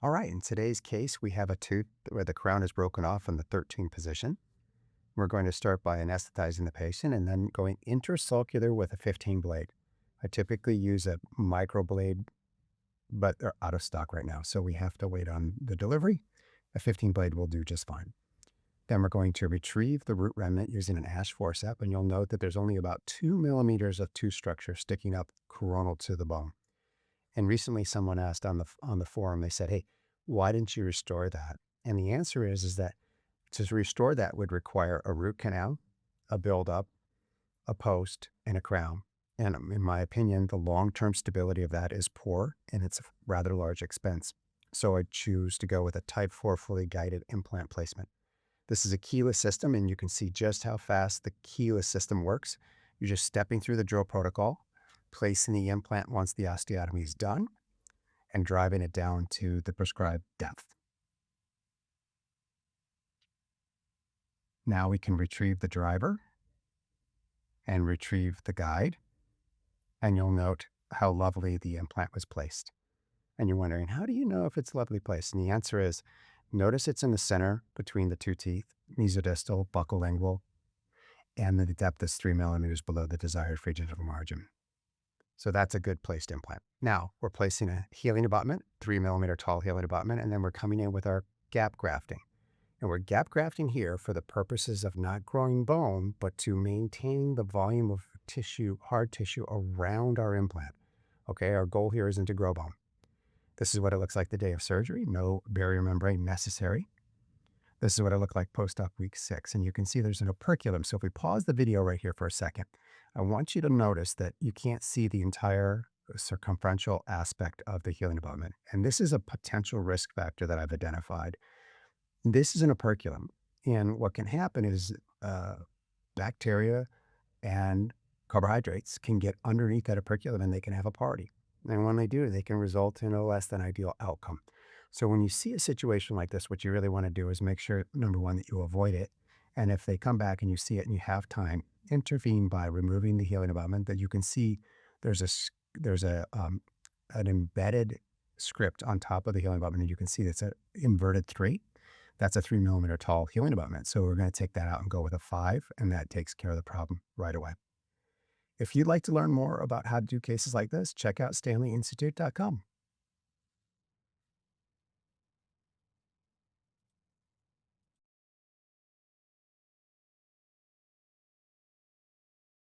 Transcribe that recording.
All right, in today's case, we have a tooth where the crown is broken off in the 13th position. We're going to start by anesthetizing the patient and then going intrasulcular with a 15 blade. I typically use a micro blade, but they're out of stock right now, so we have to wait on the delivery. A 15 blade will do just fine. Then we're going to retrieve the root remnant using an ash forceps, and you'll note that there's only about 2 millimeters of tooth structure sticking up coronal to the bone. And recently someone asked on the forum, they said, hey, why didn't you restore that? And the answer is that to restore that would require a root canal, a buildup, a post, and a crown. And in my opinion, the long-term stability of that is poor and it's a rather large expense. So I choose to go with a type 4 fully guided implant placement. This is a keyless system, and you can see just how fast the keyless system works. You're just stepping through the drill protocol, placing the implant once the osteotomy is done, and driving it down to the prescribed depth. Now we can retrieve the driver and retrieve the guide, and you'll note how lovely the implant was placed. And you're wondering, how do you know if it's lovely placed? And the answer is, notice it's in the center between the two teeth, mesiodistal, buccolingual, and the depth is 3 millimeters below the desired free gingival margin. So that's a good placed implant. Now we're placing a healing abutment, 3 millimeter tall healing abutment, and then we're coming in with our gap grafting. And we're gap grafting here for the purposes of not growing bone, but to maintain the volume of tissue, hard tissue around our implant. Okay, our goal here isn't to grow bone. This is what it looks like the day of surgery, no barrier membrane necessary. This is what it looked like post-op week 6. And you can see there's an operculum. So if we pause the video right here for a second, I want you to notice that you can't see the entire circumferential aspect of the healing abutment. And this is a potential risk factor that I've identified. This is an operculum. And what can happen is bacteria and carbohydrates can get underneath that operculum and they can have a party. And when they do, they can result in a less than ideal outcome. So when you see a situation like this, what you really want to do is make sure, number one, that you avoid it. And if they come back and you see it and you have time, intervene by removing the healing abutment. That you can see there's an embedded script on top of the healing abutment, and you can see that's an inverted 3. That's a 3 millimeter tall healing abutment. So we're going to take that out and go with a 5, and that takes care of the problem right away. If you'd like to learn more about how to do cases like this, check out StanleyInstitute.com.